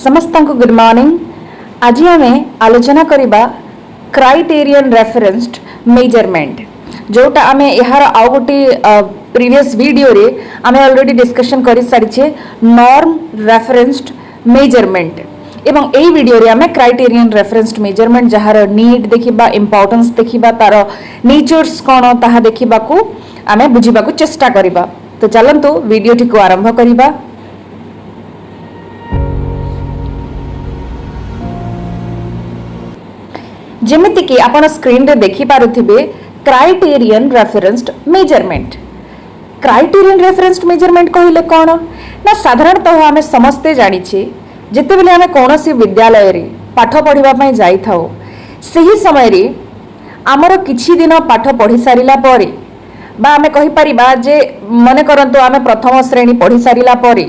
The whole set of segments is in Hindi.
समस्त को गुड मॉर्निंग। आज आम आलोचना करवा क्राइटेरियन रेफरेंस्ड मेजरमेंट जोटा आम यार आउ गोटे प्रीवियस वीडियो रे आम ऑलरेडी डिस्कशन कर सारी नॉर्म रेफरेंस्ड मेजरमेंट एवं यही वीडियो रे आम criterion referenced measurement jar need देखा इंपोर्टेंस देखा तार नेचर्स कौन ताहा देखा आम बुझा चेष्टा करवा। तो चलतु वीडियो टी को आरंभ करवा। जेमिति कि आपण स्क्रीन रे देखि पारुथिबे criterion referenced measurement. Criterion referenced measurement कहले कोन ना साधारणतः आमे समस्ते जानिछे जेते बेले आमे कोनोसी विद्यालय रे पाठ पढिबा पई जाई थाओ सही समय रे हमर किछि दिन पाठ पढि सारिला परे बा आमे कहि परिबा जे मने करंतु आमे प्रथम श्रेणी पढि सारिला परे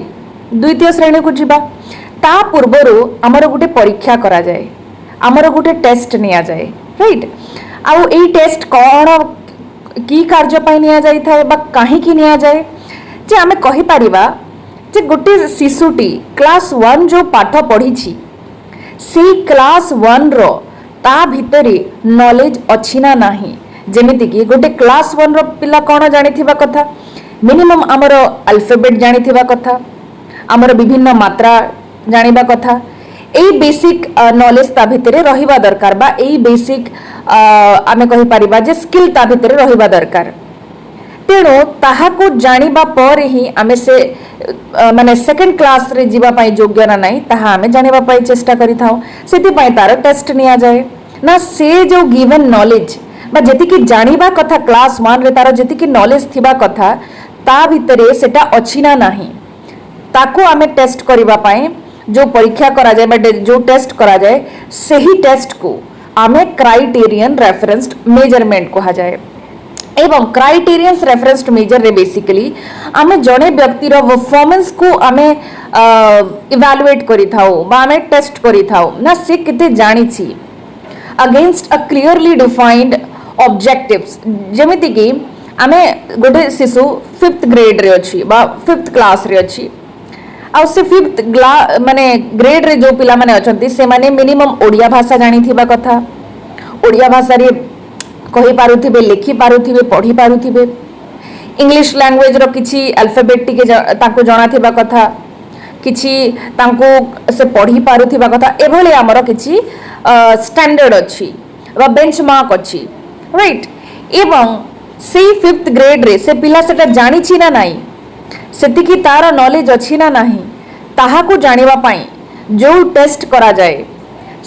द्वितीय श्रेणी को जिबा ता पूर्वरु हमर गुटे परीक्षा करा जाए, आमर गोटे टेस्ट निया जाए, राइट। आउ एई टेस्ट कौन की कार्य पई निया जाई थाए बा काहे की निया जाए जे आमे कहि परिबा जे गोटे शिशुटी क्लास 1 जो पाठ पढ़ी छी सी क्लास 1 रो ता भितरे नॉलेज अछि ना नाही। जेमिति कि गोटे क्लास 1 रो पिला कौन जानिथिबा कथा मिनिमम आमर अल्फाबेट जानिथिबा कथा, आमर विभिन्न मात्रा जानिबा कथा, एई बेसिक नॉलेज ता भितरे रहिबा दरकार बा एई बेसिक आमे कहि परिबा जे स्किल ता भितरे रहिबा दरकार। तेणु ताहाको जानिबा पर ही आमे से माने सेकंड क्लास रे जीवा पई योग्य ना नाही ताहा आमे जानिबा पई चेष्टा करि थाउ। सेति पई तार टेस्ट निया जाए ना से जो गिवन नॉलेज बा जेति कि जानिबा कथा क्लास 1 रे तार जेति कि नॉलेज थिबा कथा ता भितरे सेटा अछि ना नाही ताको आमे टेस्ट करिबा पई जो परीक्षा करा जाए बट जो टेस्ट करा जाए सही टेस्ट को आमे क्राइटेरियन रेफरेंस्ड मेजरमेंट कहा जाए। एवं क्राइटेरियन रेफरेंस्ड मेजर रे बेसिकली आमे जने व्यक्ति रो परफॉर्मेंस को आमे इवैल्यूएट करि थाउ बा आमे टेस्ट करि थाउ ना से केते जानि छी against a clearly defined objectives. जेमिति कि आमे गोटे शिशु 5th ग्रेड रे अछि बा 5th क्लास रे अछि आ से 5th माने ग्रेड रे जो पिला माने अछंती से माने मिनिमम ओडिया भाषा जानि थिबा कथा, ओडिया भाषा रे कहि पारुथिबे, लिखि पारुथिबे, पढि पारुथिबे, इंग्लिश लैंग्वेज रो किछि अल्फाबेट टिके ताको जणा थिबा कथा, किछि तांको से पढि पारुथिबा कथा। एभली हमर किछि स्टैंडर्ड अछि बा बेंचमार्क अछि, राइट। एवं से 5th ग्रेड रे से पिला सेटा जानि छि ना नाही सेति कि तार नॉलेज अछि ना नाही ताहाको जानिबा पई जो टेस्ट करा जाए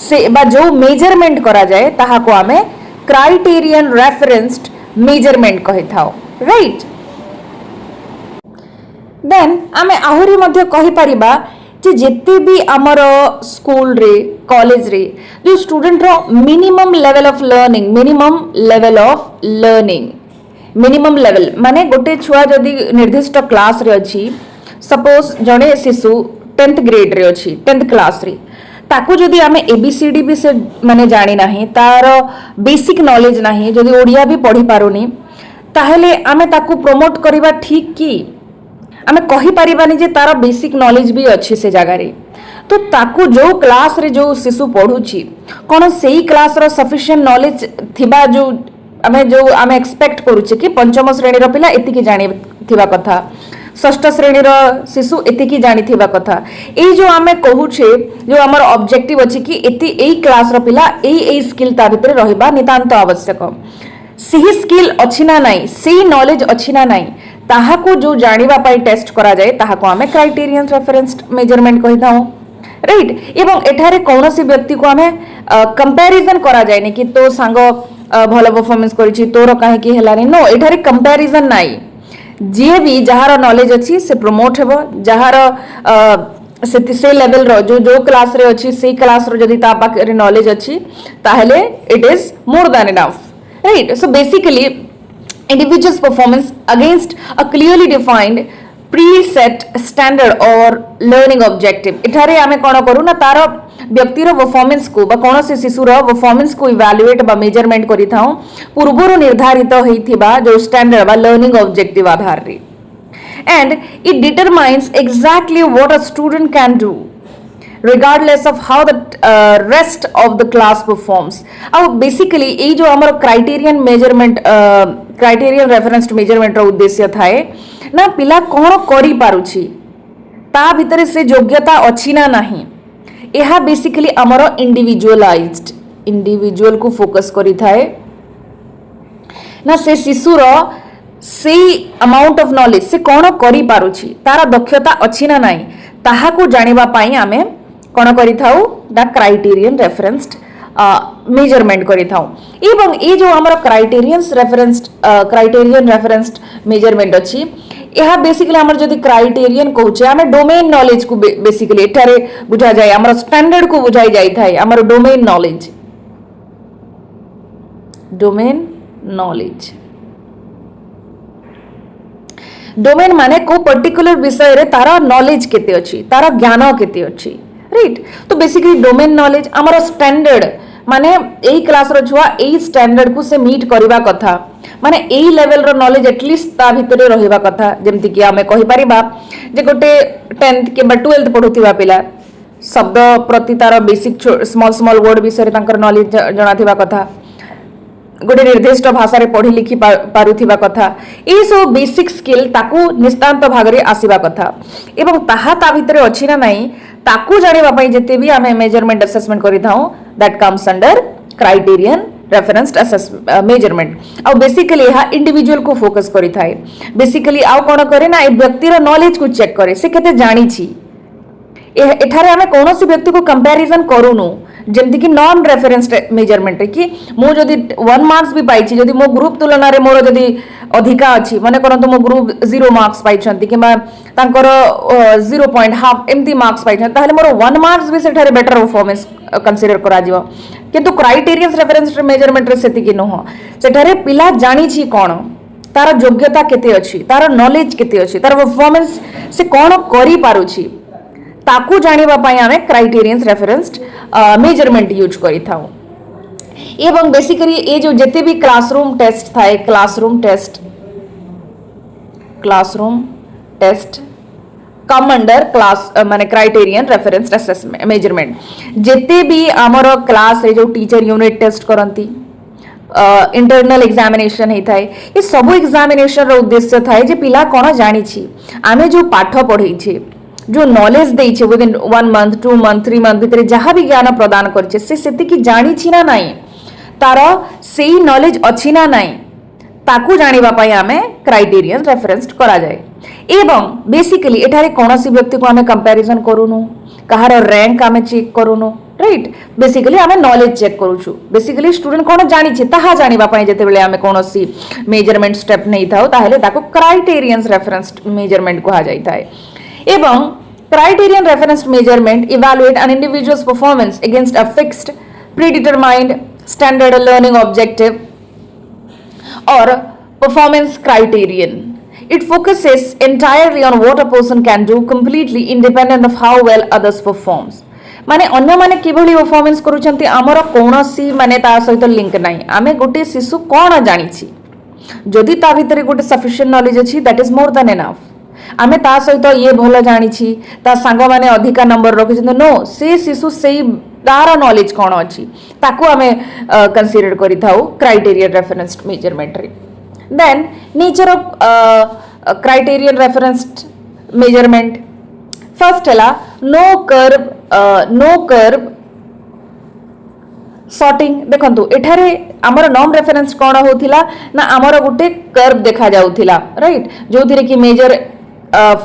से बा जो मेजरमेंट करा जाए ताहाको आमे क्राइटेरियन रेफरेंस्ड मेजरमेंट कहि थाओ, राइट। देन आमे आहुरी मध्ये कहि परिबा जे जेते भी हमर स्कूल रे कॉलेज रे जो स्टूडेंट रो minimum level of learning minimum level माने गोटे छुआ जदि निर्दिष्ट क्लास रे अछि सपोज जने शिशु 10th ग्रेड रे अछि 10th क्लास रे ताको जदि आमे एबीसीडी भी से माने जानि नाही तार बेसिक नॉलेज नाही जदि ओडिया भी पढि पारुनी ताहेले आमे ताको प्रमोट करिबा ठीक की आमे कहि परिबानी जे तार बेसिक नॉलेज भी अछि से जगह रे। तो ताको जो क्लास रे जो शिशु पढुछि कोन सेही क्लास रो सफिशिएंट नॉलेज थिबा जो आमे एक्सपेक्ट करूचे कि पंचम श्रेणी रो पिला एतिकी जानि थिबा कथा, षष्ठ श्रेणी रो शिशु एतिकी जानि थिबा कथा। ए जो आमे कहूचे जो हमर ऑब्जेक्टिव अछि कि एई क्लास रो पिला एई स्किल ता भितर रहिबा नितांत आवश्यक। सही स्किल अछि ना नाही सही नॉलेज अछि ना नाही ताहाको जो जानिबा पई टेस्ट करा जाए ताहाको आमे क्राइटेरियन रेफरेंस्ड मेजरमेंट कहिताउ, राइट। एवं एठारे कौनसी व्यक्ति को आमे कंपैरिजन करा जाए नि कि तो सांग भलो परफॉर्मेंस करिछि तोर काहे कि हेलानी नो एठारे कंपैरिजन नाही जे भी जहार नॉलेज अछि से प्रमोट हेबो जहार से लेवल रो जो क्लास रे अछि से क्लास रो जदि ता पाखरे नॉलेज अछि ताहेले it is more than enough, right. So basically individual's performance against a clearly defined preset standard or learning objective। एठारे आमे कोन करू ना तार व्यक्ति रो परफॉर्मेंस को बा कोन से शिशु रो परफॉर्मेंस को इवैल्यूएट बा मेजरमेंट करि थाउ पूर्वरो निर्धारित होइथिबा जो स्टैंडर्ड बा लर्निंग ऑब्जेक्टिव आधार रे and it determines exactly what a student can do regardless of how the rest of the class performs. ଆଉ basically ଏଇ जो ଆମର क्राइटेरियन रेफरेंस मेजरमेंट ର उद्देश्य थाए ना पिला कौन करी पारुछि ता भितरे से योग्यता अछि ना नहीं यह बेसिकली आमर इंडिविजुअल को फोकस करी थाए ना से शिशुर से अमाउंट ऑफ नॉलेज से कौन करी पारुछि तार दक्षता अछि ना नहीं ताहा को जानिबा पाई आमे कौन करी थाउ दा क्राइटेरियन रेफरेंस्ड मेजरमेंट करी थाउ एवं ए जो हमर क्राइटेरियन रेफरेंस्ड मेजरमेंट अछि यह बेसिकली हमर जदि क्राइटेरियन कहूचे आमे डोमेन नॉलेज को बेसिकली एठारे बुझा जाय हमर स्टैंडर्ड को बुझाई जाय थाए हमर डोमेन नॉलेज डोमेन माने को पर्टिकुलर विषय रे तारा नॉलेज केते अछि तारा ज्ञान केते अछि राइट तो बेसिकली डोमेन नॉलेज हमर स्टैंडर्ड माने एई क्लास रो छुआ एई स्टैंडर्ड को से मीट करबा कथा माने एई लेवल रो नॉलेज एटलीस्ट ता भितरे रहिबा कथा जेमति कि हमें कहि परिबा जे गोटे 10th के 12th पढुथिबा पिला शब्द प्रति तार बेसिक स्मॉल वर्ड विषय रे तांकर नॉलेज जणा थिबा कथा गोटे निर्दिष्ट भाषा रे पढ़ी लिखि पारुथिबा कथा ए सब बेसिक स्किल ताकू निस्तांत भाग रे आसीबा कथा एवं ताहा ता भितरे अछि ना नाही ताकू जानिबा पई जते भी आमे मेजरमेंट असेसमेंट करि थाउ that comes under criterion referenced measurement आ बेसिकली यह इंडिविजुअल को फोकस करि थाए बेसिकली आ कोन करे ना ए व्यक्ति रो नॉलेज को चेक करे से केते जानि छी एठारे आमे कोनोसी व्यक्ति को कंपैरिजन करूनु जेमति कि नॉन रेफरेंस्ड मेजरमेंट कि मु जदि 1 मार्क्स भी पाइछि जदि मो ग्रुप तुलना रे मोर जदि अधिका अछि माने करंतु मो ग्रुप 0 मार्क्स पाइछंती किमा तांकर 0.5 एमती मार्क्स पाइछन ताहले मोर 1 मार्क्स भी सेठारे बेटर परफॉर्मेंस कंसीडर करा जिवो किंतु क्राइटेरियन रेफरेंस्ड मेजरमेंट रे सेति कि नहो सेठारे पिला जानि छी कोन तार योग्यता केते अछि तार नॉलेज केते अछि तार परफॉर्मेंस से कोन करि पारुछि ताकू जानिबा पई आमे क्राइटेरियन रेफरेंस्ड मेजरमेंट यूज करि थाउ एवं बेसिकली ए जो जते भी क्लासरूम टेस्ट थाए classroom test come under class माने क्राइटेरियन रेफरेंस्ड असेसमेंट मेजरमेंट जते भी हमर क्लास रे जो टीचर यूनिट टेस्ट करंती इंटरनल एग्जामिनेशन हे थाए ये सब एग्जामिनेशन रो उद्देश्य थाए जे पिला कोन जानि छी आमे जो पाठ पढै छी जो नॉलेज देइछे within 1 month 2 month 3 month भितर जहाँ भी ज्ञान प्रदान करछे से सेति कि जानि छी ना नाही तार सेही नॉलेज अछि ना नाही ताकू जानिबा पई आमे क्राइटेरियन रेफरेंस्ड करा जाय एवं बेसिकली एठारे कोनोसी व्यक्ति को आमे कंपैरिजन करूनु कहार रैंक आमे चेक करूनु राइट बेसिकली आमे नॉलेज चेक करूछु बेसिकली स्टूडेंट कोन जानि छे ताहा जानिबा पई जते बेले आमे कोनोसी मेजरमेंट स्टेप नै थाउ ताहेले ताको क्राइटेरियन रेफरेंस्ड मेजरमेंट कहा जाय थाए एवं criterion referenced measurement evaluate an individual's performance against a fixed predetermined standard learning objective or performance criterion. It focuses entirely on what a person can do completely independent of how well others performs. माने अन्य माने किभली परफॉर्मेंस करूछंती हमर कोनोसी माने ता सहित लिंक नाही आमे गोटे शिशु कोन जानि छी जदि ता भितरे गोटे सफिशिएंट नॉलेज अछि that is more than enough आमे ता सहित ये भल जानि छी ता संग माने अधिका नंबर रखिछन नो से शिशु सेही तार नॉलेज कोन अछि ताकू आमे कंसीडर करि थाउ क्राइटेरियन रेफरेंस्ड मेजरमेंट रे then nature of criterion referenced measurement first हला नो कर्व सॉर्टिंग देखंतु एठारे हमर नॉन रेफरेंस कोन होथिला ना हमर गुटे कर्व देखा जाउथिला राइट जो थिरे कि मेजर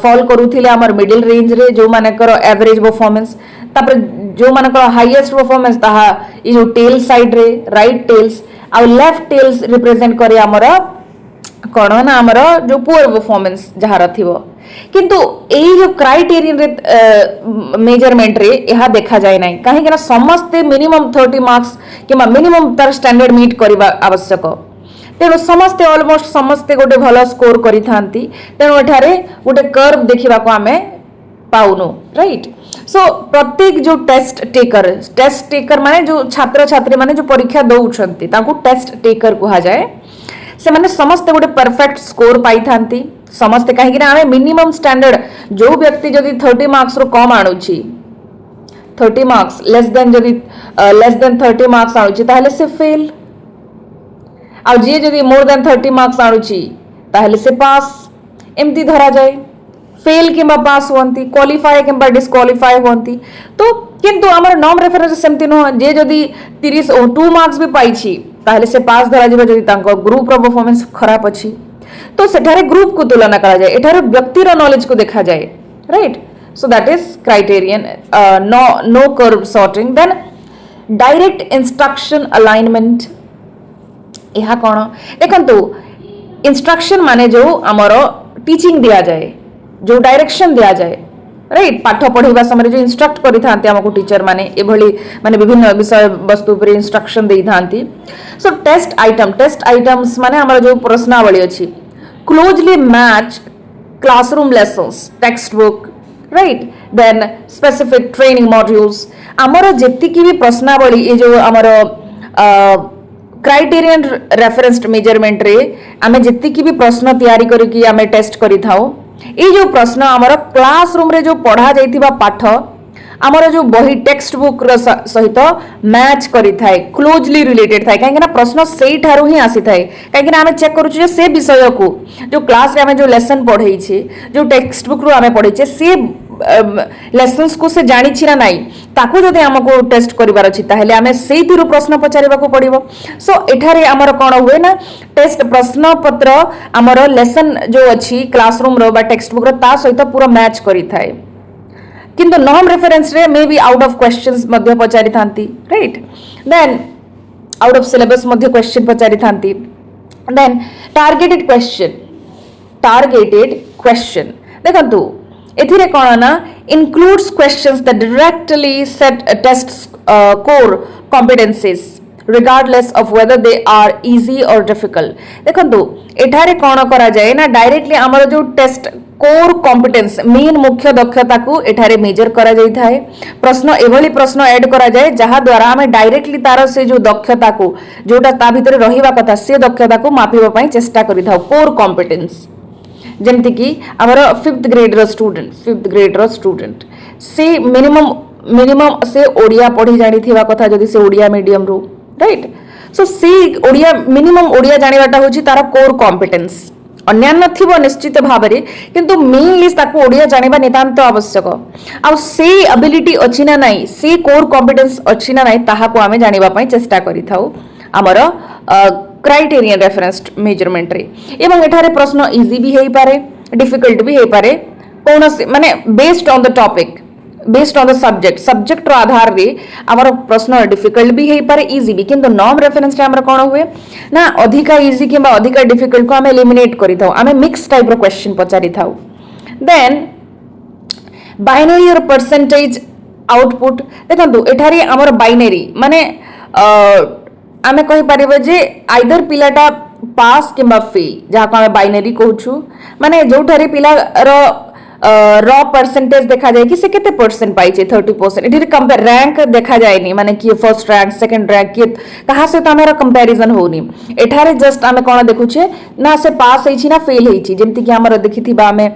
फॉल करूथिले हमर मिडिल रेंज रे जो मानकर एवरेज परफॉर्मेंस तापर जो मानकर हाईएस्ट परफॉर्मेंस ताहा ई जो टेल साइड रे राइट टेल्स आ लेफ्ट टेल्स रिप्रेजेंट करे हमर कोन ना हमर जो पुअर परफॉर्मेंस जहार थिबो किंतु एई जो क्राइटेरियन रे मेजरमेंट रे यहा देखा जाय नै काहे कि ना समस्त मिनिमम 30 मार्क्स किमा मिनिमम तार स्टैंडर्ड मीट करबा आवश्यक तेणु समस्ते ऑलमोस्ट समस्ते गोटे भल स्कोर करि थांती तेणु एठारे गोटे कर्व देखिबा को आमे पाउनु राइट सो प्रत्येक जो टेस्ट टेकर माने जो छात्र छात्री माने जो परीक्षा दउछंती ताकू टेस्ट टेकर कहा जाए से माने समस्त गोटे परफेक्ट स्कोर पाई थांती समस्त कहीं ना आमे मिनिमम स्टैंडर्ड जो व्यक्ति जदि 30 मार्क्स रो कम आणुची 30 मार्क्स लेस देन 30 मार्क्स आणुची ताहले से फेल आ जी जदि मोर देन 30 मार्क्स आणुची ताहले से पास एमती धरा जाए फेल किंबा पास होती क्वालिफाई किंबा डिस्क्वालिफाई होती तो किंतु आमर नॉन रेफरेंस सेमती नुह जे जदि 2 मार्क्स भी पाइछि ताहले से पास धरा जिबा जदि तांको ग्रुप रो परफॉर्मेंस खराब अछि तो सेठारे ग्रुप को तुलना करा जाए एठारे व्यक्तिर नॉलेज को देखा जाए right so that is criterion no curve sorting then direct instruction alignment यह कौन देखंतु इंस्ट्रक्शन माने जो आमर टीचिंग दिया जाए जो डायरेक्शन दिया जाए राइट पाठ पढ़ाइबा समय जो इंस्ट्रक्ट करि थांते हमको टीचर माने एभली माने विभिन्न विषय वस्तु पर इंस्ट्रक्शन देई थांती सो टेस्ट आइटम्स माने हमर जो प्रश्नावली अछि closely match classroom lessons textbook right then specific training modules हमर जेति की भी प्रश्नावली ए जो हमर क्राइटेरियन रेफरेंस्ड मेजरमेंट रे आमे जेति की भी प्रश्न तैयारी करी कि आमे टेस्ट करि थाओ ये जो प्रश्न आमर क्लासरूम रे जो पढ़ा जाइथिबा पाठ आमर जो बही टेक्स्ट बुक सहित मैच करि थाए क्लोजली रिलेटेड थाए काहे ना प्रश्न सेही ठारू ही आसी थाए काहे ना आमे चेक करू जे से विषय को जो क्लास रे आमे जो लेसन पढ़ै छी जो टेक्स्ट बुक रो आमे पढ़ै छी से लेसन्स को से जानी छी ना नाही ताकू जदि हमको टेस्ट करिवार अछि ताहेले आमे सेही प्रश्न पचारिबा को पड़िबो सो एठारे हमर कोन हुए ना टेस्ट प्रश्न पत्र हमर लेसन जो अछि क्लासरूम रो बा टेक्स्ट बुक रो ता सहित पूरा मैच करि थाए किंतु नॉन रेफरेंस रे may be out of questions मध्य पचारि थांती right then out of syllabus मध्य क्वेश्चन पचारि थांती देन टारगेटेड क्वेश्चन देखंतु एथिरे कोन ना includes questions that directly set a test's core competencies regardless of whether they are easy or difficult देखंतु एठारे कोन करा जाए ना डायरेक्टली हमर जो टेस्ट कोर कॉम्पिटेंस मेन मुख्य दक्षता को एठारे मेजर करा जाई थाए प्रश्न एभली प्रश्न ऐड करा जाए जहा द्वारा हमें डायरेक्टली तार से जो दक्षता को जोटा ता भीतर रहिबा कथा से दक्षता को मापिबा पई चेष्टा करि थाओ कोर कॉम्पिटेंस जेमती कि आमर 5th ग्रेड रो स्टूडेंट से मिनिमम से ओडिया पढ़ी जानी थिबा कथा जदि से Odia medium row right so से ओडिया मिनिमम ओडिया जानिबाटा होची तार कोर कॉम्पिटेंस अन्यान्य थिबो निश्चित भाबरे किंतु मेनली ताको ओडिया जानिबा नितांत आवश्यक आ से एबिलिटी अछि ना नाही से कोर कॉम्पिटेंस अछि ना नाही ताहा को आमे जानिबा पई चेष्टा करि थाउ आमर क्राइटेरियन रेफरेंस्ड मेजरमेंट रे एवं एठारे प्रश्न इजी भी हेई पारे डिफिकल्ट भी हेई पारे कोनोसी माने based on the topic based on the subject रो आधार रे हमर प्रश्न डिफिकल्ट भी हेई पारे इजी भी किंतु नॉन रेफरेंस रे हमर कोन हुए ना अधिका इजी किबा अधिका डिफिकल्ट को हमें एलिमिनेट करि थाउ हमें मिक्स टाइप रो क्वेश्चन पचारि थाउ देन बाइनरी और परसेंटेज आउटपुट देखंतु एठारे हमर बाइनरी माने आमे कहि परिबे जे आइदर पिलाटा पास किंबा फेल जहा को आमे बाइनरी कहूछु माने जोठारे पिला रो परसेंटेज देखा जाए कि से केते परसेंट पाइचे 30% इधर कंपेयर रैंक देखा जाए नहीं माने कि फर्स्ट रैंक सेकंड रैंक कि कहा से हमारा कंपैरिजन होनी एठारे जस्ट आमे कोन देखुछे ना से पास हेछि ना फेल हेछि जेमति कि हमर देखिथिबा आमे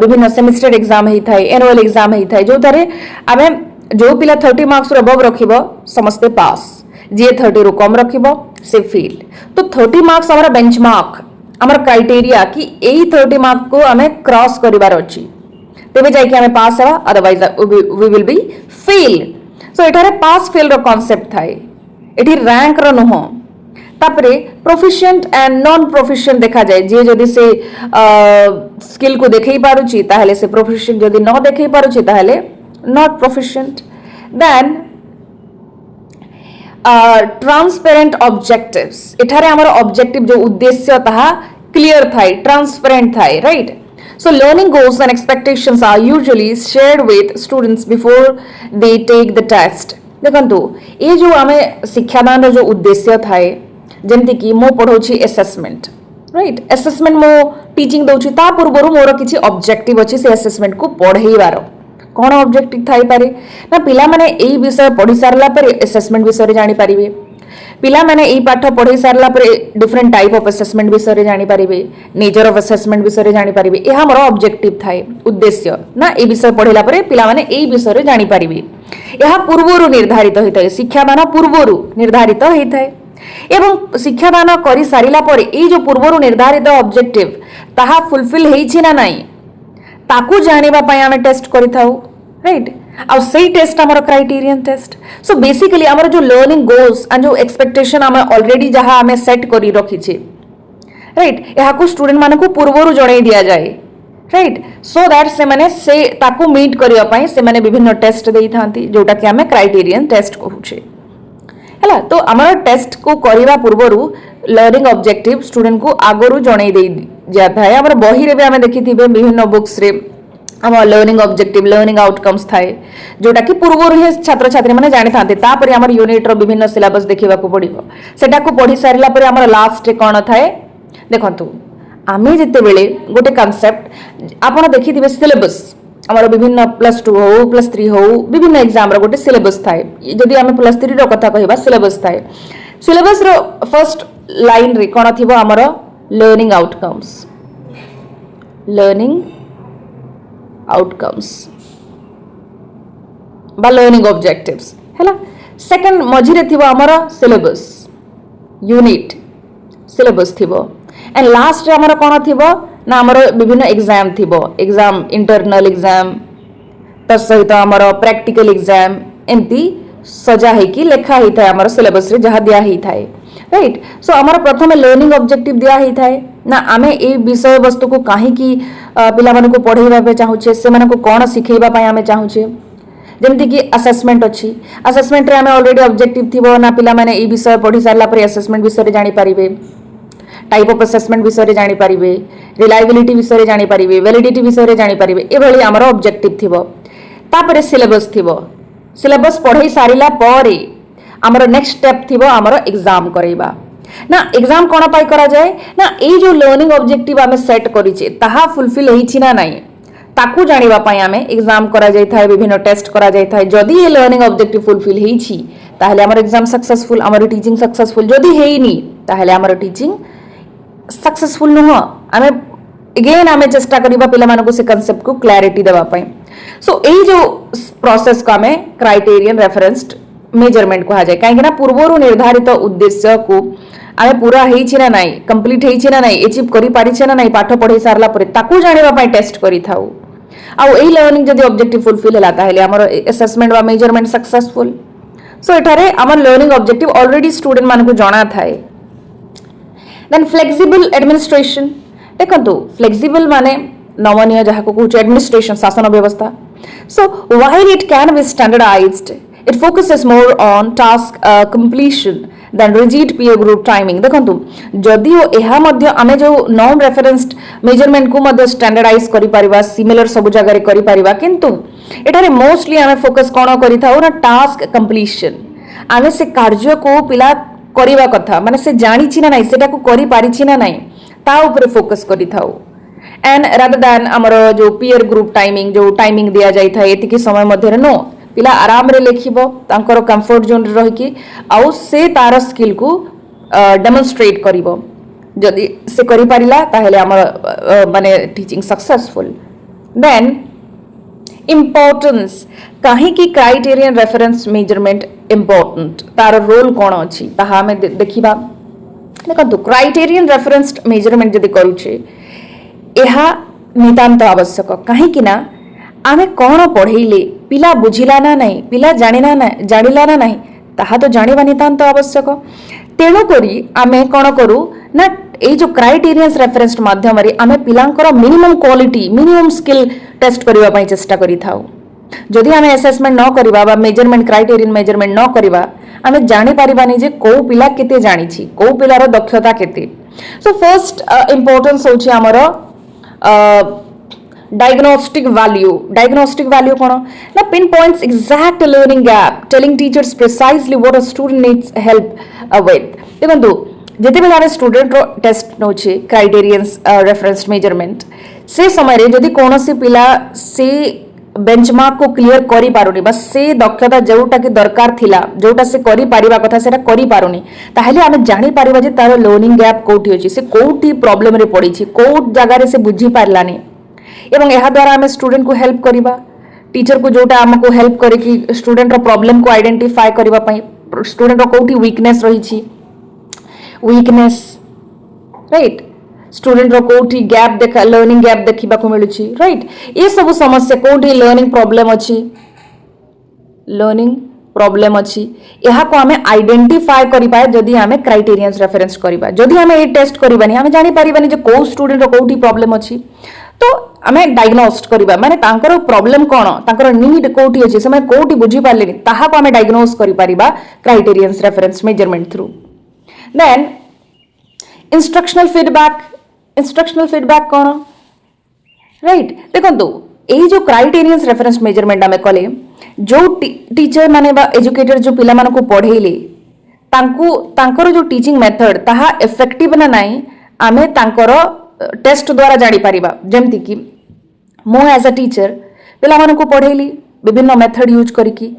विभिन्न सेमेस्टर एग्जाम हेइ थाए एनुअल एग्जाम हेइ थाए जोठारे आमे जो पिला 30 मार्क्स रो अबव रखिबो समस्त पास जे 30 रो कम रखिबो से फेल तो 30 मार्क्स हमारा बेंचमार्क हमारा क्राइटेरिया कि एई 30 मार्क को हमें क्रॉस करिवार अछि तेबे जाय कि हमें पास हेबा otherwise we will be fail so एठारे पास फेल रो कांसेप्ट थाए एठी रैंक रो नहो तापरे प्रोफिशिएंट एंड नॉन प्रोफिशिएंट देखा जाए जे जदी से स्किल को देखै पारुछि ताहले से प्रोफिशिएंट जदी न देखै पारुछि ताहले not proficient then transparent objectives एठारे हमर ऑब्जेक्टिव जो उद्देश्य ताहा क्लियर थाए ट्रांसपेरेंट थाए right so learning goals and expectations are usually shared with students before they take the test देखंतु ए जो हमें शिक्षादान रो जो उद्देश्य थाए जेमति कि मो पढौछि असेसमेंट राइट असेसमेंट मो टीचिंग दउछि ता पूर्वरु मोर किछि ऑब्जेक्टिव अछि से असेसमेंट को पढेइबार कौन ऑब्जेक्टिव थाई पारे ना पिला माने एई विषय पढ़ी सारला पर असेसमेंट विषय रे जानि परिबे पिला माने एई पाठ पढ़ी सारला पर डिफरेंट टाइप ऑफ असेसमेंट विषय रे जानि परिबे नेचर ऑफ असेसमेंट विषय रे जानि परिबे एहा हमर ऑब्जेक्टिव थाए उद्देश्य ना ए विषय पढ़िला पर पिला माने एई विषय रे जानि परिबे यह पूर्वरु निर्धारित होता है, शिक्षादान पूर्वरु निर्धारित होता है एवं शिक्षादान कर सारिला परे ए जो पूर्वरु निर्धारित ऑब्जेक्टिव ताहा फुलफिल हेछि ना नाही ताकू जानिबा पय आमे टेस्ट करिथाउ, राइट। आ सही टेस्ट हमर क्राइटेरियन टेस्ट। सो बेसिकली हमर जो लर्निंग गोल्स एंड जो एक्सपेक्टेशन आमे ऑलरेडी जहां आमे सेट करी रखी छे, राइट, यहा को स्टूडेंट मानकू पूर्वरु जणाई दिया जाए, राइट, सो दैट से माने से ताकू मीट करिया पय से माने विभिन्न टेस्ट देई थांती जोटा कि आमे क्राइटेरियन टेस्ट कहूछे हला। तो हमर टेस्ट को करिवा पूर्वरु लर्निंग ऑब्जेक्टिव स्टूडेंट को आगरु जणाई देई जाता है। हमर बही रे भी आमे देखिथिबे विभिन्न बुक्स रे हम लर्निंग ऑब्जेक्टिव लर्निंग आउटकम्स थाए जोटा कि पूर्वरु ही छात्र छात्री माने जानि थांते। तापर हमर यूनिट रो विभिन्न सिलेबस देखिबा को पड़िबो, सेटा को पढी सारिला पर हमर लास्ट रे कोन थाए देखंतु। आमे जते बेले गोटे कांसेप्ट आपण देखिथिबे सिलेबस हमर विभिन्न +2 हो +3 हो विभिन्न एग्जाम रो गोटे सिलेबस थाए। जदि आमे +3 रो कथा कहिबा सिलेबस थाए, सिलेबस रो फर्स्ट लाइन रे कोन थिबो हमर लर्निंग आउटकम्स, लर्निंग आउटकम्स बा लर्निंग ऑब्जेक्टिव्स हैला। सेकंड मझिरे थिबो हमर सिलेबस यूनिट सिलेबस थिबो एंड लास्ट रे हमर कोन थिबो ना हमर विभिन्न एग्जाम थिबो, एग्जाम इंटरनल एग्जाम त सहित हमर प्रैक्टिकल एग्जाम एंती सजा है कि लेखा ही थाए हमर सिलेबस रे जहा दिया ही थाए, राइट। सो हमर प्रथम लर्निंग ऑब्जेक्टिव दिया ही थाए ना आमे ए विषय वस्तु को काहे की पिला माने को पढाइबा पे चाहूछे, से माने को कोन सिखैबा पय आमे चाहूछे। जेमति कि असेसमेंट अछि, असेसमेंट रे आमे ऑलरेडी ऑब्जेक्टिव थिबो ना पिला माने ए विषय पढी सारला पर असेसमेंट विषय रे जानि परिबे, टाइप ऑफ असेसमेंट विषय रे जानि परिबे, रिलायबिलिटी विषय रे जानि परिबे, वैलिडिटी विषय रे जानि परिबे। ए भली हमर ऑब्जेक्टिव थिबो। तापर सिलेबस थिबो, सिलेबस पढै सारिला परे हमर नेक्स्ट स्टेप थिबो हमर एग्जाम करैबा ना। एग्जाम कोन पाई करा जाय ना ए जो लर्निंग ऑब्जेक्टिव आमे सेट करिचे ताहा फुलफिल हेछि ना नाही ताकू जानिबा पय आमे एग्जाम करा जाय थाए, विभिन्न टेस्ट करा जाय थाए। जदि ए लर्निंग ऑब्जेक्टिव फुलफिल हेछि ताहले हमर एग्जाम सक्सेसफुल, हमर टीचिंग सक्सेसफुल। जदि हेइनी ताहले हमर टीचिंग सक्सेसफुल न हो। आमे अगेन आमे चेष्टा करिबा पिला मानको से कांसेप्ट को क्लैरिटी देबा पय। सो ए जो प्रोसेस को आमे क्राइटेरियन रेफरेंस्ड मेजरमेंट कहा जाए कहीं ना पूर्वरु निर्धारित उद्देश्य को आमे पूरा हेछि ना नाही, कंप्लीट हेछि ना नाही, अचीव करि पारिछे ना नाही पाठ पढै सारला परे ताकू जानिबा पय टेस्ट करि थाउ। आ ए लर्निंग जदि ऑब्जेक्टिव फुलफिल होला ताहेले हमर असेसमेंट बा मेजरमेंट सक्सेसफुल। सो एठारे हमर लर्निंग ऑब्जेक्टिव ऑलरेडी स्टूडेंट मानको जणा थाए। देन फ्लेक्सिबल एडमिनिस्ट्रेशन देखंतु, फ्लेक्सिबल माने नमनीय जहा को कहूछ एडमिनिस्ट्रेशन शासन व्यवस्था। So while it can be standardised it focuses more on task completion than rigid peer group timing। देखंतु जदि एहा मध्य आमे जो नॉन रेफरेंस्ड मेजरमेंट को मध्य स्टैंडर्डाइज करि परिबा, सिमिलर सब जगह रे करि परिबा, किंतु एटारे मोस्टली आमे फोकस कोन करि थाउ ना टास्क कंप्लीशन। आमे से कार्य को पिला करिवा कथा माने से जानि छि ना नाही, सेटा को करि पारि छि ना नाही ता ऊपर फोकस करि थाउ एंड रादर दैन हमर जो पीयर ग्रुप टाइमिंग जो टाइमिंग दिया जाई था एतिकी समय मध्य नो पिला आराम रे लेखिबो तांकर कंफर्ट जोन रे रहि कि आउ से तार स्किल को डेमोन्स्ट्रेट करिवो। जदि से करि पारिला ताहेले हमर माने टीचिंग सक्सेसफुल। देन इंपोर्टेंस काहे कि क्राइटेरियन रेफरेंस मेजरमेंट इंपोर्टेंट तार रोल कोन अछि ताहा हमें देखिबा। देखंतु क्राइटेरियन रेफरेंस्ड मेजरमेंट जदि करूछे एहा नितांत आवश्यक काहे कि ना आमे कोन पढैले पिला बुझिला ना नाही, पिला जानिला ना नाही ताहा तो जानिबा नितांत आवश्यक। तेणु करी आमे कोन करू ना ए जो क्राइटेरियन रेफरेंस्ड माध्यम रे आमे पिलांकर minimum quality minimum skill test करबा पई चेष्टा करि थाउ। जदि आमे असेसमेंट न करबा बा मेजरमेंट क्राइटेरियन मेजरमेंट न करबा आमे जानि परिबानी जे को पिला केते जानिछि, को पिलार दक्षता केते। सो फर्स्ट इंपोर्टेंस होछि हमर diagnostic value kono na pinpoints exact learning gap telling teachers precisely what a student needs help with। देखंतु जते बेला स्टूडेंट रो टेस्ट नोचे क्राइटेरियंस रेफरेंस्ड मेजरमेंट से समय रे जदि कोनोसी पिला से बेंचमार्क को क्लियर करि पारुनी बस से दक्षता जोटा कि दरकार थिला जोटा से करि पारिबा कथा सेटा करि पारुनी ताहेले आमे जानि पारिबा जे तार लर्निंग गैप कोठी अछि, से कोठी प्रॉब्लम रे पड़ी छी, को जगह रे से बुझी पारलानी एवं यह द्वारा आमे स्टूडेंट को हेल्प करिबा। टीचर को जोटा आमको हेल्प करे कि स्टूडेंट रो प्रॉब्लम को आइडेंटिफाई करबा पई स्टूडेंट रो कोठी वीकनेस रही छी वीकनेस राइट स्टूडेंट रो कोठी गैप देखा लर्निंग गैप देखिबा को मिलु छी राइट ये सब समस्या कोठी लर्निंग प्रॉब्लम अछि लर्निंग प्रॉब्लम अछि यहा को हमें आइडेंटिफाई करि पाए जदी हमें क्राइटेरियंस रेफरेंस करबा जदी हमें ए टेस्ट करबानी हमें जानि परिबानी जे को स्टूडेंट रो कोठी प्रॉब्लम अछि तो हमें डायग्नोस्ट करबा माने तांकर प्रॉब्लम कोन तांकर नीड कोठी अछि समय कोठी बुझी पालेनी ताहा को हमें डायग्नोस करि परिबा criterions reference measurement through then instructional feedback कोन राइट देखो यही जो क्राइटेरियंस रेफरेंस मेजरमेंट आमे कले जो टीचर माने बा एजुकेटर जो पिला माने को पढेइले तांकर जो टीचिंग मेथड ताहा इफेक्टिव ना नाही आमे तांकर टेस्ट द्वारा जानी पारिबा जेमति कि मो एज अ टीचर पिला माने को पढेइली विभिन्न मेथड यूज करिकी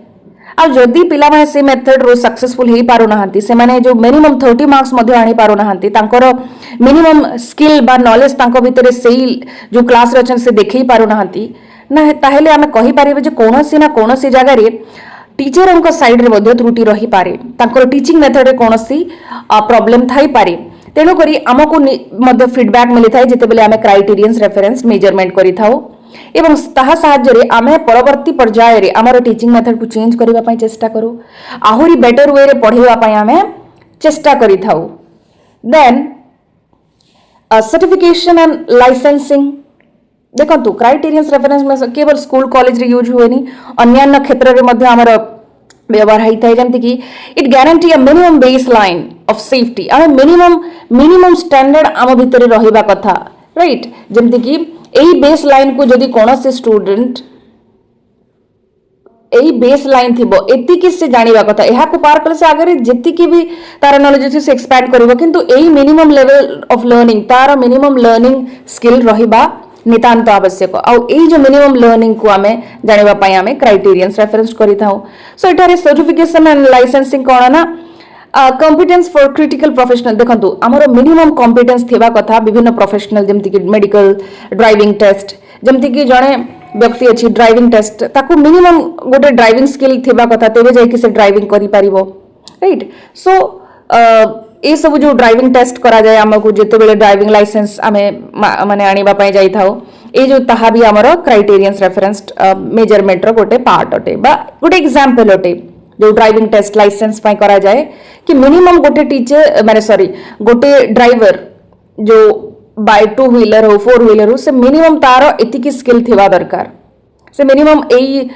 आ जदि पिला माने से मेथड रो सक्सेसफुल हे पारो नहांती से माने जो मिनिमम 30 मार्क्स मध्ये आनी पारो नहांती तांकर मिनिमम स्किल बा नॉलेज तांको भितरे सेही जो क्लास रे से देखै पारो नहांती ना ताहेले आमे कहि पारिबे जे कोनोसी ना कोनोसी जगह रे टीचर को साइड रे मध्ये त्रुटि रही पारे तांकर टीचिंग मेथड रे कोनोसी प्रॉब्लम थाई पारे तेणु करी आमको मध्ये फीडबैक मिली थाए जेतेबेले आमे क्राइटेरियंस रेफरेंस मेजरमेंट करि थाओ एवं ताहा साहाय्य रे आमे परवर्ती पर्याय रे हमर टीचिंग मेथड को चेंज करबा पई चेष्टा करू आहुरी बेटर वे रे पढेबा पई आमे चेष्टा करि थाओ देन सर्टिफिकेशन एंड लाइसेंसिंग देखंतु क्राइटेरियंस रेफरेंस में केवल स्कूल कॉलेज रे यूज होएनी अन्य क्षेत्र रे मध्ये हमर व्यवहार होता है जमती कि it guarantee a minimum base line of safety आम मिनिमम स्टैंडर्ड आम भितर रहिबा कथा राइट जमती कि एही बेस लाइन को जदी कोनोसी स्टूडेंट एही बेस लाइन थिबो एतिकी से जानिबा कथा एहा को पार कर से आगे जेति की भी तार नॉलेज से एक्सपैंड करबो किंतु एही मिनिमम लेवल ऑफ लर्निंग तार मिनिमम लर्निंग स्किल रहिबा नितांत आवश्यक आ एही जो मिनिमम लर्निंग को आमे जानिबा पई आमे क्राइटेरियंस रेफरेंस करि थाउ सो एटारे सर्टिफिकेशन एंड लाइसेंसिंग कोन ना कॉम्पिटेंस फॉर क्रिटिकल प्रोफेशनल देखंतु हमर मिनिमम कॉम्पिटेंस थिबा कथा विभिन्न प्रोफेशनल जेमति कि मेडिकल ड्राइविंग टेस्ट जेमति कि जणे व्यक्ति अछि ड्राइविंग टेस्ट ताकू मिनिमम गोटे ड्राइविंग स्किल थिबा कथा तेबे जाय कि से ड्राइविंग करि पारिबो राइट सो ए सब जो ड्राइविंग टेस्ट करा जाय हमकु जेते बेले ड्राइविंग लाइसेंस आमे माने आनिबा पई जाई थाओ ए जो ताहा भी हमर क्राइटेरियंस रेफरेंस मेजरमेंट रो गोटे पार्ट अटे बा गोटे एग्जांपल अटे जो ड्राइविंग टेस्ट लाइसेंस पई करा जाए कि मिनिमम गोटे टीचर माने सॉरी गोटे ड्राइवर जो बाय 2 व्हीलर हो 4 व्हीलर हो से मिनिमम तारो एतिकी स्किल थिबा दरकार से मिनिमम एई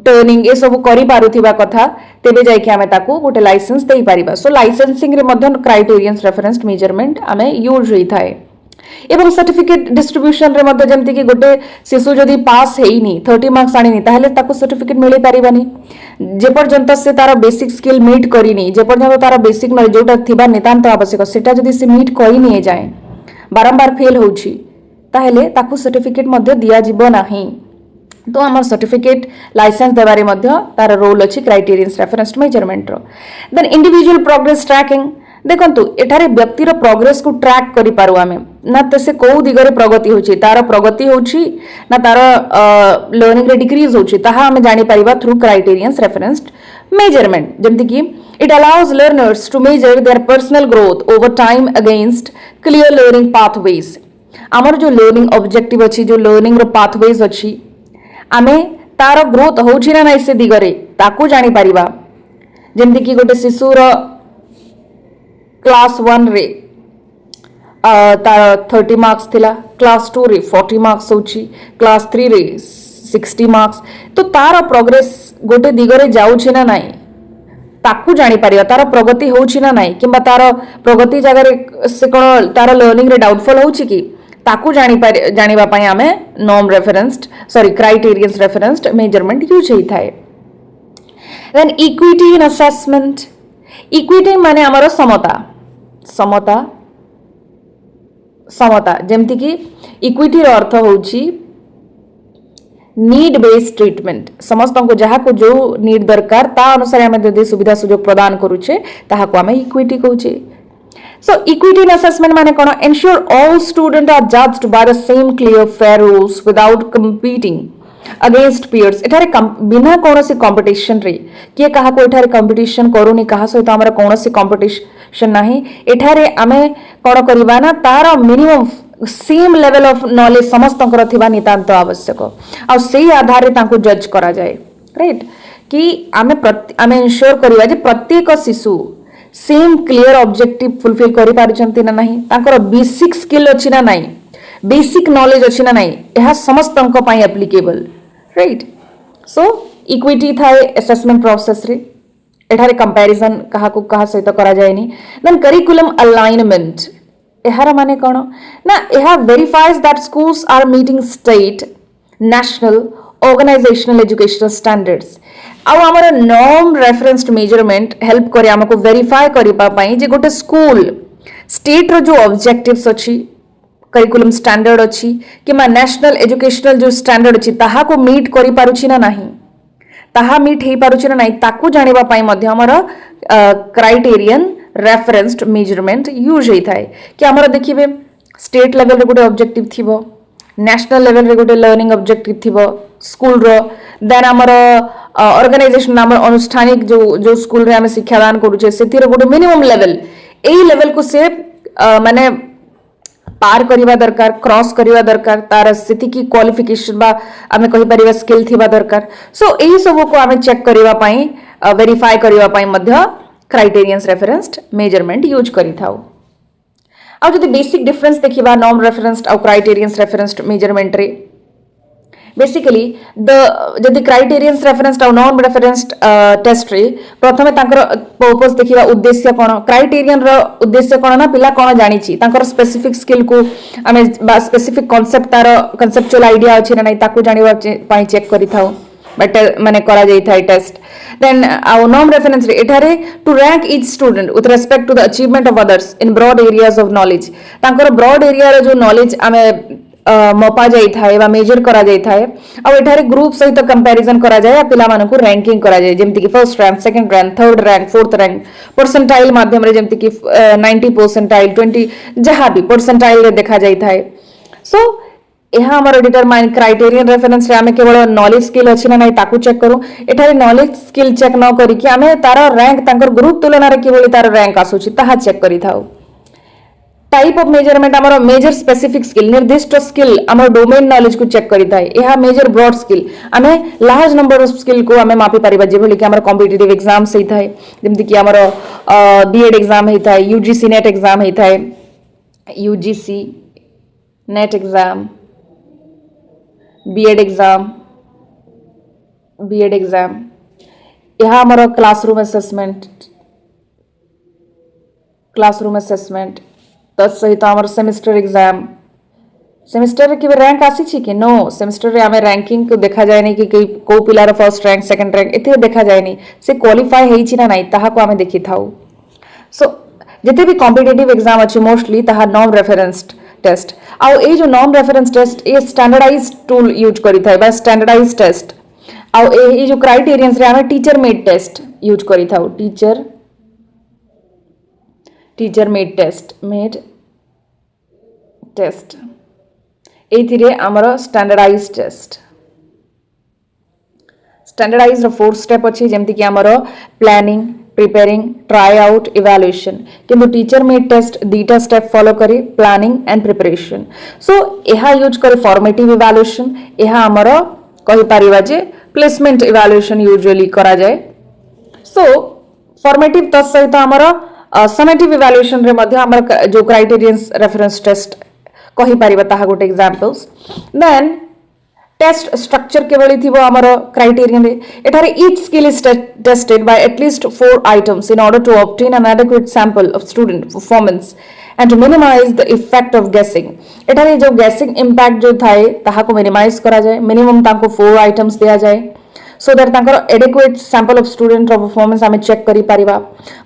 टर्निंग ए सब करि पारुथिबा कथा तेबे जाय कि हमें ताको गोटे लाइसेंस देई पारिबा सो लाइसेंसिंग रे मध्यन क्राइटेरियंस रेफरेंस मेजरमेंट हमें यूज होई थाए एवं सर्टिफिकेट डिस्ट्रीब्यूशन रे मध्य जेमति कि गोटे शिशु जदी पास हेइनी 30 मार्क्स आनिनी ताहले ताको सर्टिफिकेट मिली पारिबानी जे पर्यंत से तार बेसिक स्किल मीट करिनी जे पर्यंत तार बेसिक नॉलेज जोटा थिबा नितांत आवश्यक सेटा जदी से मीट करिनी जाय बारंबार फेल होउची ताहले ताको सर्टिफिकेट मध्य दिया जिवो नाही तो हमर सर्टिफिकेट लाइसेंस देबारे मध्य तार रोल अछि क्राइटेरियंस रेफरेंस मेजरमेंट रो देन इंडिविजुअल प्रोग्रेस ट्रैकिंग देखंतु एठारे व्यक्तिर प्रोग्रेस को ट्रैक करि पारु आमे ना त से को दिगरे प्रगति होची तार प्रगति होची ना तार लर्निंग रे डिक्रीज होची ताहा हमें जानि परिबा थ्रू क्राइटेरियंस रेफरेंस मेजरमेंट जेमति कि it allows learners to measure their personal growth over time against clear learning pathways हमर जो लर्निंग ऑब्जेक्टिव अछि जो लर्निंग रो पाथवेज अछि आमे तार ग्रोथ होची ना नै से दिगरे ताकू जानि परिबा जेमति कि गोटे शिशुर क्लास 1 रे तार 30 मार्क्स थिला क्लास 2 रे 40 मार्क्स होची क्लास 3 रे 60 मार्क्स तो तार प्रोग्रेस गोटे दिगरे जाउछि ना नाही ताकू जानि परिबा तार प्रगति होउछि ना नाही किबा तार प्रगति जगह रे से कोन तार लर्निंग रे डाउटफुल होउछि कि ताकू जानिबा पई आमे norm referenced sorry criterions referenced measurement use होई थाए then equity in assessment equity माने हमर समता समता समता जेमति कि इक्विटी रो अर्थ होउछि नीड बेस्ड ट्रीटमेंट समस्त को जहा को जो नीड दरकार ता अनुसार हमें जदि सुविधा सुयोग प्रदान करूचे ताहा को हमें इक्विटी कहूचे सो इक्विटी इन असेसमेंट माने कोन ensure all student are judged by the same clear fair rules without competing against peers एठारे बिना कौनसी कंपटीशन रे किए कहा को एठारे कंपटीशन करूनी कहा सहित हमर कौनसी कंपटीशन नाही एठारे आमे कोन करबा ना तार minimum same level of knowledge समस्तंकर थिबा नितांत आवश्यक आ सेही आधार रे तांको जज करा जाए राइट कि आमे इंश्योर करबा जे प्रत्येक शिशु सेम क्लियर ऑब्जेक्टिव फुलफिल करि पारुचंती ना नाही तांकर बेसिक स्किल अछि ना नाही बेसिक नॉलेज अछि ना नाही एहा समस्तंक पई एप्लीकेबल राइट सो इक्विटी थाए असेसमेंट प्रोसेस रे एठारे कंपैरिजन कहा को कहा सहित करा जायनी देन करिकुलम अलाइनमेंट एहार माने कोन ना एहा verifies that schools are meeting state national organisational educational standards आउ हमर नॉर्म रेफरेंस्ड मेजरमेंट हेल्प करे हमको वेरीफाई करिपा पई जे गोटे स्कूल स्टेट रो जो ऑब्जेक्टिव्स अछि करिकुलम स्टैंडर्ड अछि किमा नेशनल एजुकेशनल जो स्टैंडर्ड अछि ताहा को मीट करि पारुछि ना नाही ताहा मीट हे पारुछि ना नाही ताकू जानिबा पई मध्ये हमर क्राइटेरियन रेफरेंस्ड मेजरमेंट यूज हे थाए कि हमर देखिबे स्टेट लेवल रे गोटे ऑब्जेक्टिव थिबो नेशनल लेवल रे गोटे लर्निंग ऑब्जेक्टिव थिबो स्कूल रो देन हमर ऑर्गेनाइजेशन हमर अनुष्ठानिक जो स्कूल रे हम शिक्षादान करूछे सेतिर गोटे मिनिमम लेवल एई लेवल को से माने पार करिवा दरकार क्रॉस करिवा दरकार तार स्थिति की क्वालिफिकेशन बा आमे कहि परिबा स्किल थिबा दरकार सो एही सब को आमे चेक करिवा पई वेरीफाई करिवा पई मध्य क्राइटेरियंस रेफरेंस्ड मेजरमेंट यूज करि थाउ आ जदि बेसिक डिफरेंस देखिबा नॉर्म रेफरेंस्ड और क्राइटेरियंस रेफरेंस्ड मेजरमेंट रे बेसिकली जदि क्राइटेरियंस रेफरेंस्ड और नॉर्म रेफरेंस्ड टेस्ट रे प्रथमे तांकर पर्पस देखिबा उद्देश्य कोन क्राइटेरियन रो उद्देश्य कोन ना पिला कोन जानि छी तांकर स्पेसिफिक स्किल को आमे स्पेसिफिक कांसेप्ट तार कांसेप्चुअल आईडिया अछि ना नै ताकू जानिबा पई चेक करि थाउ बट माने करा जाई थाई test then our norm reference रे एठारे to rank each student with respect to the achievement of others in broad areas of knowledge तांकर ब्रॉड एरिया रो जो नॉलेज आमे मपा जाई थाए बा मेजर करा जाई थाए आ एठारे ग्रुप सहित कंपैरिजन करा जाय पिला मानकु रैंकिंग करा जाय जेमति कि first rank second rank third rank fourth rank percentile माध्यम रे जेमति कि 90 परसेंटाइल 20 जहां भी परसेंटाइल रे देखा जाई थाए सो एहा हमर डिटरमाइन क्राइटेरियन रेफरेंस रे आमे केवल नॉलेज स्किल अछि ना नै ताकू चेक करू एठारे नॉलेज स्किल चेक न करी कि आमे तार रैंक तांकर ग्रुप तुलना रे केवल तार रैंक आसुची ताहा चेक करी थाउ टाइप ऑफ मेजरमेंट हमर मेजर स्पेसिफिक स्किल निर्दिष्ट स्किल हमर डोमेन नॉलेज को चेक करी थाए एहा मेजर ब्रॉड स्किल आमे लार्ज नंबर ऑफ स्किल को आमे मापी परिबा जे भली कि हमर कॉम्पिटिटिव एग्जाम सही थाए जेमति कि हमर बीएड एग्जाम हे थाए यूजीसी नेट एग्जाम हे थाए UGC NET exam BEd exam यहाँ हमारा क्लासरूम असेसमेंट तत्सहित आमर सेमिस्टर एग्जाम सेमिस्टर के रैंक आसी छी कि नो सेमिस्टर रे आमे रैंकिंग को देखा जाय नै कि को पिलार फर्स्ट रैंक सेकंड रैंक एते देखा जाय नै से क्वालिफाई हेइ छी ना नै ताहा को आमे देखि थाउ सो जते भी कॉम्पिटिटिव एग्जाम अछि मोस्टली ताहा नॉन रेफरेंस्ड टेस्ट आ ए जो नॉन रेफरेंस टेस्ट ए स्टैंडर्डाइज्ड टूल यूज करि थाइ बा स्टैंडर्डाइज्ड टेस्ट आ ए जो क्राइटेरियंस रे आमे टीचर मेड टेस्ट यूज करि थाउ टीचर मेड टेस्ट एथिरे हमर स्टैंडर्डाइज्ड रो फोर स्टेप अछि जेमति कि हमर planning preparing try out evaluation किंतु टीचर मेड टेस्ट दीटा स्टेप फॉलो करी प्लानिंग एंड प्रिपरेशन सो एहा यूज करे फॉर्मेटिव इवैल्यूएशन एहा हमर कहि परिबा जे प्लेसमेंट इवैल्यूएशन यूजुअली करा जाय सो फॉर्मेटिव त सहित हमर समेटिव इवैल्यूएशन रे मध्ये हमर जो क्राइटेरियंस रेफरेंस टेस्ट कहि परिबा ताहा गोटे एग्जांपल्स देन टेस्ट स्ट्रक्चर केवल थिबो हमर क्राइटेरियन रे एठारे each skill is tested by at least 4 items in order to obtain an adequate sample of student performance and to minimise the effect of guessing एठारे जो गेसिंग इंपैक्ट जो थाए ताहा को मिनिमाइज करा जाय मिनिमम तांको 4 आइटम्स दिया जाय सो दैट तांकर एडिक्वेट सैंपल ऑफ स्टूडेंट रो परफॉर्मेंस हमें चेक करि परिबा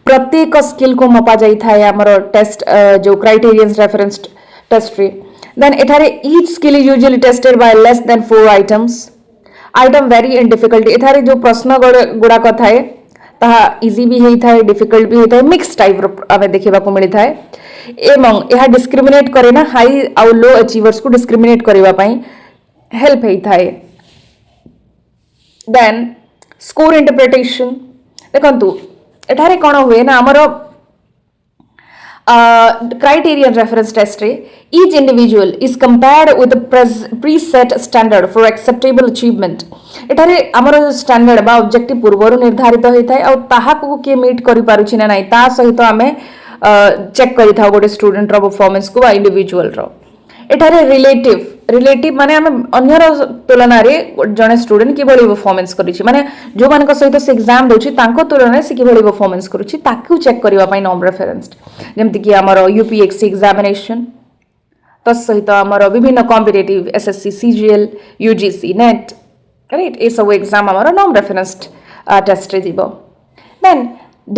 प्रत्येक स्किल को मपा जाय थाए हमर टेस्ट जो क्राइटेरियंस रेफरेंस टेस्ट रे then एठारे each skill is usually tested by less than 4 items item vary in difficulty एठारे जो प्रश्न गुडा क थाए ताहा इजी भी हेइ थाए डिफिकल्ट भी हेइ थाए मिक्स टाइप रो आमे देखिबा को मिलि थाए एवं एहा डिस्क्रिमिनेट करे ना हाई आ लो अचीवर्स को डिस्क्रिमिनेट करबा पई हेल्प हेइ थाए देन स्कोर इंटरप्रिटेशन देखंतु एठारे कोन हुए ना हमर criterion reference test रे each individual is compared with the preset standard for acceptable achievement एठारे हमर स्टैंडर्ड बा ऑब्जेक्टिव पूर्वरु निर्धारित होई थाए आ ताहा को के मीट करि पारु छी ना नाही ता सहित हमें चेक करि था गोटे स्टूडेंट रो परफॉर्मेंस को बा इंडिविजुअल रो एठारे रिलेटिव माने हम अन्यर तुलना रे जने स्टूडेंट कि भली परफॉर्मेंस करि छी माने जो मान को सहित से एग्जाम दोछि तांको तुलना रे से कि भली परफॉर्मेंस करू छी ताकू चेक करिवा पई नॉर्म रेफरेंस्ड जेमति कि हमर यूपीएससी एग्जामिनेशन तस सहित हमर विभिन्न competitive SSC CGL UGC NET right ए सब एग्जाम हमर नॉर्म रेफरेंस्ड टेस्ट रे जीवो देन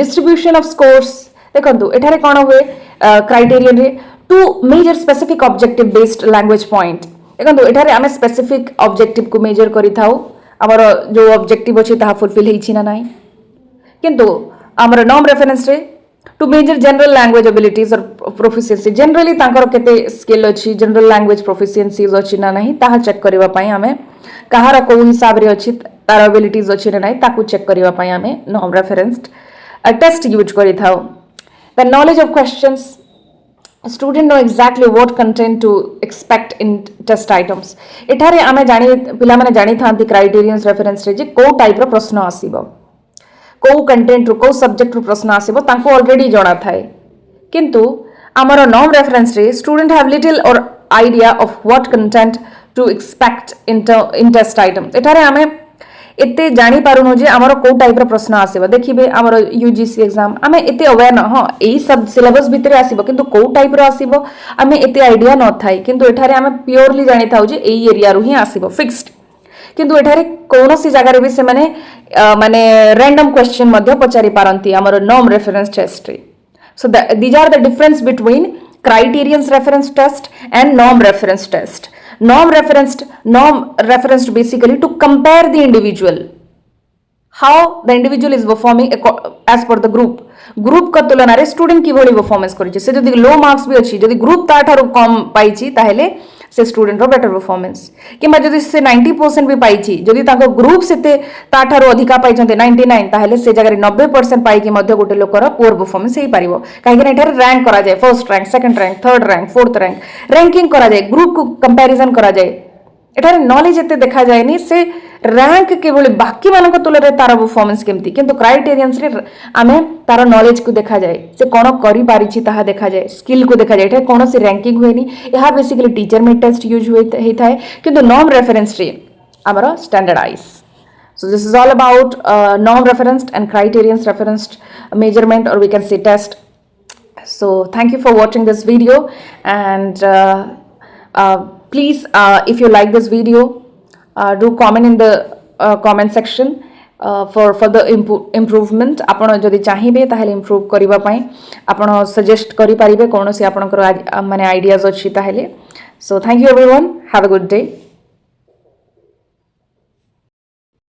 डिस्ट्रीब्यूशन ऑफ स्कोर्स देखंतु एठारे कोन हुए क्राइटेरियन रे to measure specific objective based language point देखंतु एठारे आमे स्पेसिफिक ऑब्जेक्टिव को मेजर करि थाउ हमर जो ऑब्जेक्टिव अछि ताहा फुलफिल हेछि ना नाही किंतु हमर नॉर्म रेफरेंस रे to measure general language abilities और प्रोफिशिएंसी जनरली तांकर केते स्किल अछि जनरल लैंग्वेज प्रोफिशिएंसीज अछि ना नाही ताहा चेक करिवा पई हमें कहार को हिसाब रे अछि तार एबिलिटीज अछि ना नाही ताकू चेक करिवा पई हमें नॉर्म रेफरेंस्ड टेस्ट यूज करि though the knowledge of questions student know exactly what content to expect in test items एठारे आमे जानि पिला माने जानि थांती क्राइटेरियंस रेफरेंस रे जे को टाइप रो प्रश्न आसीबो को कंटेंट रो को सब्जेक्ट रो प्रश्न आसीबो तांको ऑलरेडी जणा थाए किंतु हमर नॉर्म रेफरेंस रे student have little or idea of what content to expect in test item एठारे आमे एते जानि पारुनो जे हमर को टाइप रो प्रश्न आसीबो देखिबे हमर यूजीसी एग्जाम आमे एते अवेयर न हां एई सब सिलेबस भितरे आसीबो किंतु को टाइप रो आसीबो आमे एते आइडिया न थाई किंतु एठारे आमे प्योरली जानि थाउ जे एई एरिया रो ही आसीबो फिक्स्ड किंतु एठारे कोनोसी जगह रे भी से माने रैंडम क्वेश्चन मध्ये पचारि पारंती हमर नॉर्म रेफरेंस टेस्ट रे so these are the difference between criterion reference test and norm reference test norm referenced basically to compare the individual how the individual is performing as per the group का तुलना रे स्टूडेंट की भली परफॉर्मेंस करिछि से जदी लो मार्क्स भी अछि जदी ग्रुप ता ठारो कम पाइछि ताहेले से स्टूडेंट रो बेटर परफॉर्मेंस किबा जदी से 90% भी पाइछि जदी ताको ग्रुप सेते ता ठारो अधिका पाइछन्ते 99 ताहेले से जगह 90% पाइ कि मध्ये गोटे लोकर पुअर परफॉर्मेंस हेई परिबो काहे कि एठार रैंक करा जाय first rank second rank third rank fourth rank ranking करा जाय ग्रुप को कंपैरिजन करा जाय एठार नॉलेज एते देखा जायनी से रैंक केवल बाकी मानक तुलरे तार परफॉर्मेंस केमती किंतु क्राइटेरियंस रे आमे तार नॉलेज को देखा जाय से कोन करि पारिछि ताहा देखा जाय स्किल को देखा जाय एठे कोन से रैंकिंग होएनी यहा बेसिकली टीचर में टेस्ट यूज होई थाए किंतु नॉर्म रेफरेंस रे हमर standardise so this is all about norm referenced and criterion referenced measurement or we can say test so thank you for watching this video and please if you like this video do comment in the comment section for further improvement आपण जदि चाहिबे ताहेले improve करिवा पई आपण suggest करि परिबे कोनोसी आपनकर माने आइडियाज अछि ताहेले so thank you everyone have a good day